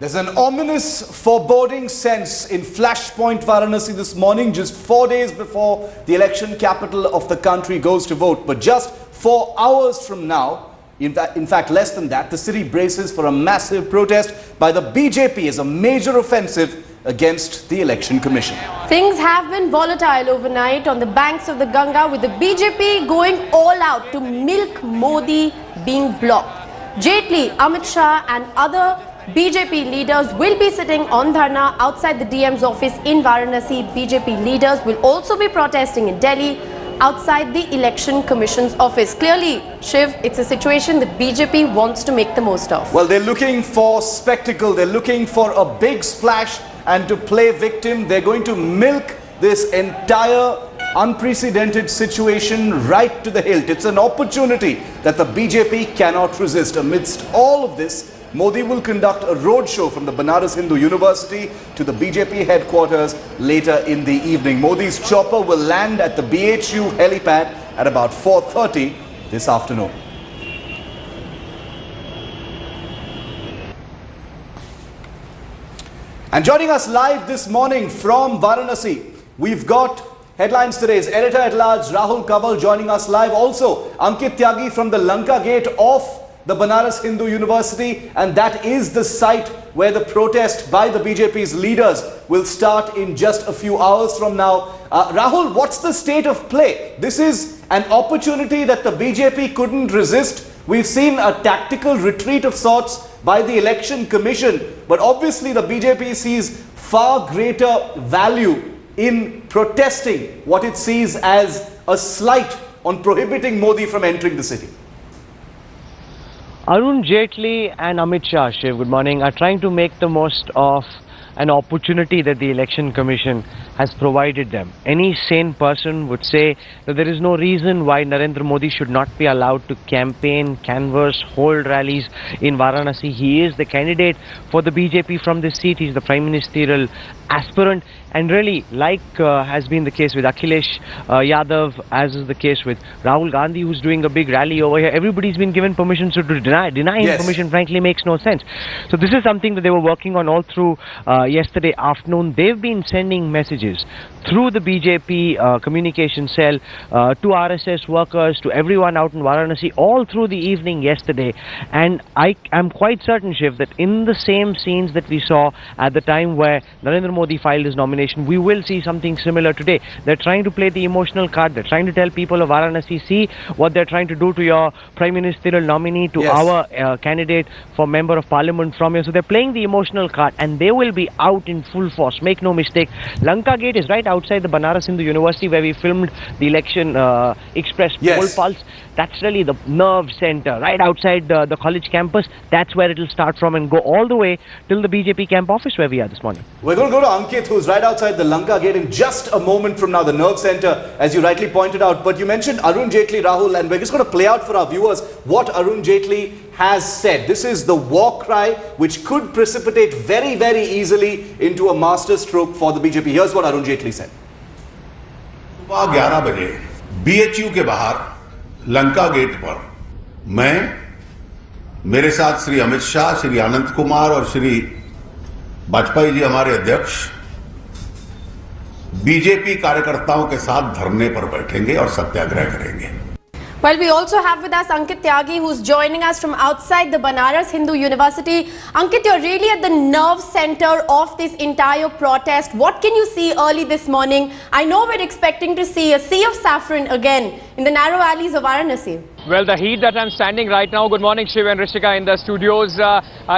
There's an ominous, foreboding sense in Flashpoint Varanasi this morning, just 4 days before the election capital of the country goes to vote. But just 4 hours from now, in fact less than that, the city braces for a massive protest by the BJP as a major offensive against the Election Commission. Things have been volatile overnight on the banks of the Ganga, with the BJP going all out to milk Modi being blocked. Jaitley, Amit Shah and other BJP leaders will be sitting on dharna outside the DM's office in Varanasi. BJP leaders will also be protesting in Delhi outside the Election Commission's office. Clearly, Shiv, it's a situation that BJP wants to make the most of. Well, they're looking for spectacle, they're looking for a big splash, and to play victim, they're going to milk this entire unprecedented situation right to the hilt. It's an opportunity that the BJP cannot resist. Amidst all of this, Modi will conduct a roadshow from the Banaras Hindu University to the BJP headquarters later in the evening. Modi's chopper will land at the BHU helipad at about 4:30 this afternoon. And joining us live this morning from Varanasi, we've got Headlines Today's editor-at-large Rahul Kanwal joining us live. Also, Ankit Tyagi from the Lanka Gate of the Banaras Hindu University, and that is the site where the protest by the BJP's leaders will start in just a few hours from now. Rahul, what's the state of play? This is an opportunity that the BJP couldn't resist. We've seen a tactical retreat of sorts by the Election Commission, but obviously the BJP sees far greater value in protesting what it sees as a slight on prohibiting Modi from entering the city. Arun Jaitley and Amit Shah, Shiv, good morning, are trying to make the most of an opportunity that the Election Commission has provided them. Any sane person would say that there is no reason why Narendra Modi should not be allowed to campaign, canvass, hold rallies in Varanasi. He is the candidate for the BJP from this seat. He's the prime ministerial aspirant, and really, like has been the case with Akhilesh Yadav, as is the case with Rahul Gandhi, who's doing a big rally over here, everybody's been given permission, so to deny him permission frankly makes no sense. So this is something that they were working on all through yesterday afternoon. They've been sending messages through the BJP communication cell to RSS workers, to everyone out in Varanasi, all through the evening yesterday. And I am quite certain, Shiv, that in the same scenes that we saw at the time where Narendra Modi filed his nomination, we will see something similar today. They're trying to play the emotional card. They're trying to tell people of Varanasi, see what they're trying to do to your prime ministerial nominee, to our candidate for member of parliament from here. So they're playing the emotional card, and they will be out in full force. Make no mistake. Lanka Gate is right outside the Banaras Hindu University, where we filmed the Election Express poll pulse. That's really the nerve center, right outside the college campus. That's where it'll start from and go all the way till the BJP camp office where we are this morning. We're going to go to Ankit, who's right outside the Lanka Gate in just a moment from now, the nerve center, as you rightly pointed out. But you mentioned Arun Jaitley, Rahul, and we're just going to play out for our viewers what Arun Jaitley has said. This is the war cry which could precipitate very, very easily into a master stroke for the BJP. Here's what Arun Jaitley said. सुबह 11 बजे BHU के बाहर Lanka gate पर मैं, मेरे साथ श्री अमित शाह, श्री अनंत कुमार और श्री वाजपेयी जी हमारे अध्यक्ष बीजेपी कार्यकर्ताओं के साथ धरने पर बैठेंगे और सत्याग्रह करेंगे. Well, we also have with us Ankit Tyagi, who's joining us from outside the Banaras Hindu University. Ankit, you're really at the nerve center of this entire protest. What can you see early this morning? I know we're expecting to see a sea of saffron again in the narrow alleys of Varanasi. Well, the heat that I'm standing right now, good morning Shiv and Rishika in the studios,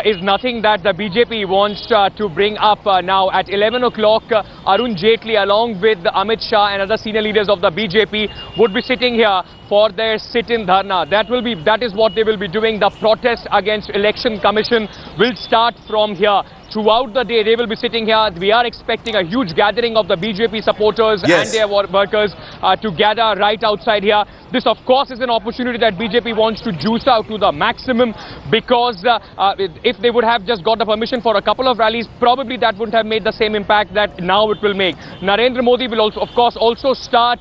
is nothing that the BJP wants to bring up now. At 11 o'clock, Arun Jaitley along with Amit Shah and other senior leaders of the BJP would be sitting here for their sit-in dharna. That is what they will be doing. The protest against Election Commission will start from here. throughout the day they will be sitting here. We are expecting a huge gathering of the BJP supporters Yes. and their workers to gather right outside here. This, of course, is an opportunity that BJP wants to juice out to the maximum, because if they would have just got the permission for a couple of rallies, probably that wouldn't have made the same impact that now it will make. Narendra Modi will also, of course, start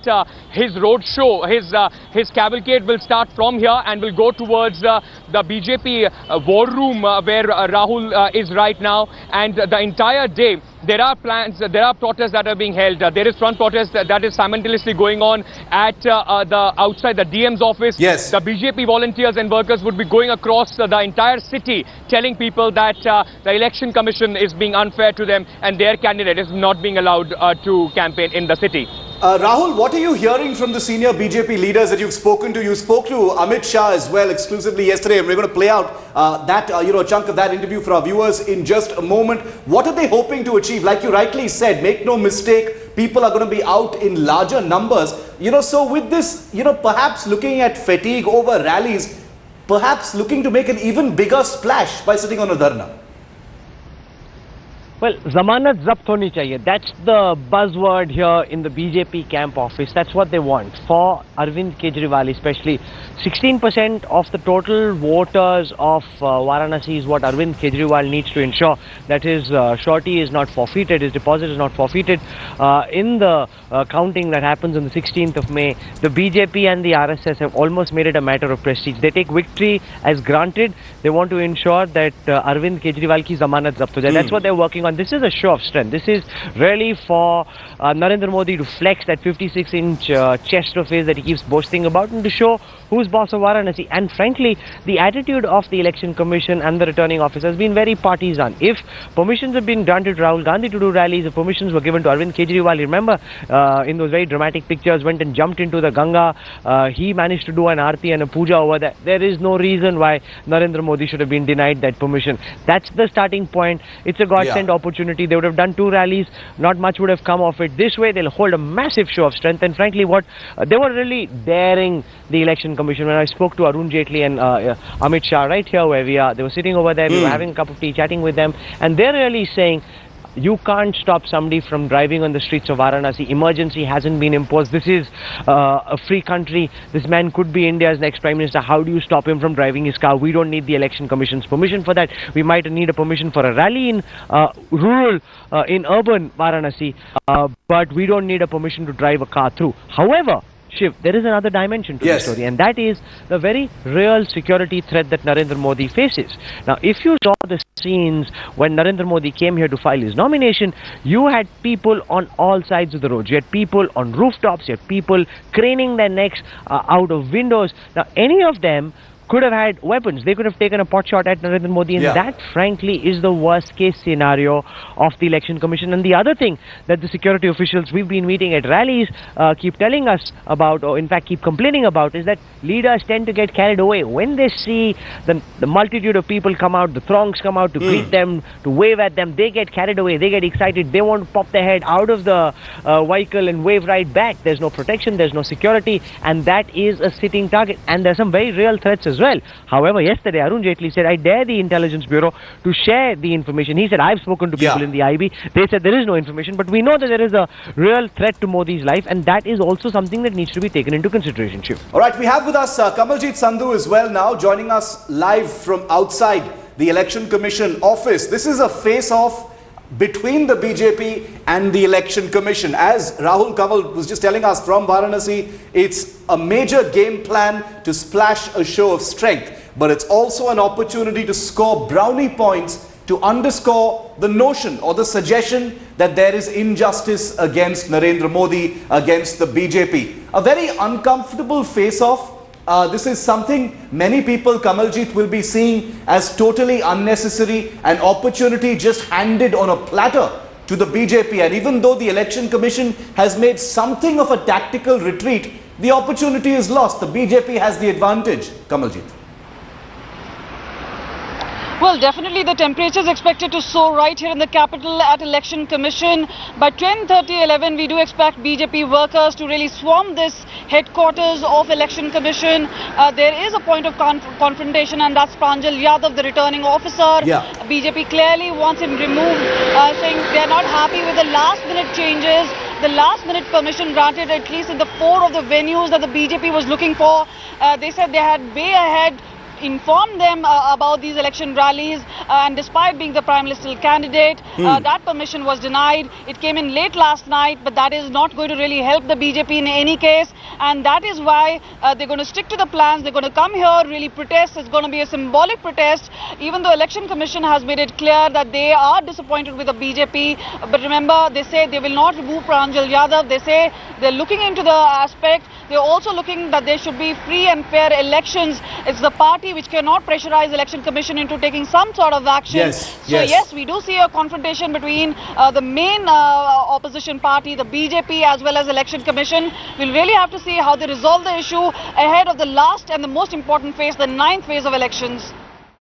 his road show. His cavalcade will start from here and will go towards the BJP war room where Rahul is right now. And the entire day, there are plans, there are protests that are being held. There is front protest that is simultaneously going on at outside the DM's office. Yes. The BJP volunteers and workers would be going across the entire city, telling people that the election commission is being unfair to them and their candidate is not being allowed to campaign in the city. Rahul, what are you hearing from the senior BJP leaders that you've spoken to? You spoke to Amit Shah as well exclusively yesterday, and we're going to play out a chunk of that interview for our viewers in just a moment. What are they hoping to achieve? Like you rightly said, make no mistake, people are going to be out in larger numbers. So with this, perhaps looking at fatigue over rallies, perhaps looking to make an even bigger splash by sitting on a dharna. Well, Zamanat Zabt honi chahiye. That's the buzzword here in the BJP camp office. That's what they want for Arvind Kejriwal, especially. 16% of the total voters of Varanasi is what Arvind Kejriwal needs to ensure that his surety is not forfeited, his deposit is not forfeited. In the counting that happens on the 16th of May, the BJP and the RSS have almost made it a matter of prestige. They take victory as granted. They want to ensure that Arvind Kejriwal ki zamanat zabt ho jaye. That's what they're working on. This is a show of strength. This is really for Narendra Modi to flex that 56-inch chest of his that he keeps boasting about, and to show who's boss of Varanasi. And frankly, the attitude of the election commission and the returning officer has been very partisan. If permissions have been granted to Rahul Gandhi to do rallies, if permissions were given to Arvind Kejriwal, remember in those very dramatic pictures, went and jumped into the Ganga, he managed to do an aarti and a puja over there. There is no reason why Narendra Modi should have been denied that permission. That's the starting point. It's a godsend opportunity. They would have done 2 rallies, not much would have come of it. This way they'll hold a massive show of strength, and frankly they were really daring the election commission. When I spoke to Arun Jaitley and Amit Shah right here where we are, they were sitting over there, we were having a cup of tea, chatting with them, and they're really saying, you can't stop somebody from driving on the streets of Varanasi. Emergency hasn't been imposed. This is a free country. This man could be India's next Prime Minister. How do you stop him from driving his car? We don't need the election commission's permission for that. We might need a permission for a rally in rural, in urban Varanasi, but we don't need a permission to drive a car through. However, Shiv, there is another dimension to the story, and that is the very real security threat that Narendra Modi faces. Now, if you saw the scenes when Narendra Modi came here to file his nomination, you had people on all sides of the road. You had people on rooftops, you had people craning their necks out of windows. Now, any of them could have had weapons. They could have taken a pot shot at Narendra Modi, and that, frankly, is the worst case scenario of the election commission. And the other thing that the security officials we've been meeting at rallies keep telling us about, or in fact keep complaining about, is that leaders tend to get carried away. When they see the multitude of people come out, the throngs come out to greet them, to wave at them, they get carried away, they get excited, they want to pop their head out of the vehicle and wave right back. There's no protection, there's no security, and that is a sitting target. And there's some very real threats as well. However, yesterday Arun Jaitley said, I dare the Intelligence Bureau to share the information. He said, I've spoken to people in the IB. They said there is no information, but we know that there is a real threat to Modi's life, and that is also something that needs to be taken into consideration, Shiv. All right, we have with us Kamaljeet Sandhu as well now, joining us live from outside the Election Commission office. This is a face-off between the BJP and the Election Commission. As Rahul Kanwal was just telling us from Varanasi, it's a major game plan to splash a show of strength, but it's also an opportunity to score brownie points to underscore the notion or the suggestion that there is injustice against Narendra Modi, against the BJP. A very uncomfortable face-off. This is something many people, Kamaljeet, will be seeing as totally unnecessary, an opportunity just handed on a platter to the BJP. And even though the Election Commission has made something of a tactical retreat, the opportunity is lost. The BJP has the advantage, Kamaljeet. Well, definitely the temperature is expected to soar right here in the capital at Election Commission. By 10:30-11, we do expect BJP workers to really swarm this headquarters of Election Commission. There is a point of confrontation, and that's Pranjal Yadav, the returning officer. Yeah. BJP clearly wants him removed, saying they are not happy with the last-minute changes. The last-minute permission granted at least in the 4 of the venues that the BJP was looking for. They said they had way ahead informed them about these election rallies, and despite being the prime ministerial candidate, that permission was denied. It came in late last night, but that is not going to really help the BJP in any case, and that is why they're going to stick to the plans. They're going to come here, really protest. It's going to be a symbolic protest, even though Election Commission has made it clear that they are disappointed with the BJP. But remember, they say they will not remove Pranjal Yadav. They say they're looking into the aspect. They're also looking that there should be free and fair elections. It's the party which cannot pressurize Election Commission into taking some sort of action. Yes, we do see a confrontation between the main opposition party, the BJP, as well as Election Commission. We'll really have to see how they resolve the issue ahead of the last and the most important phase, the 9th phase of elections.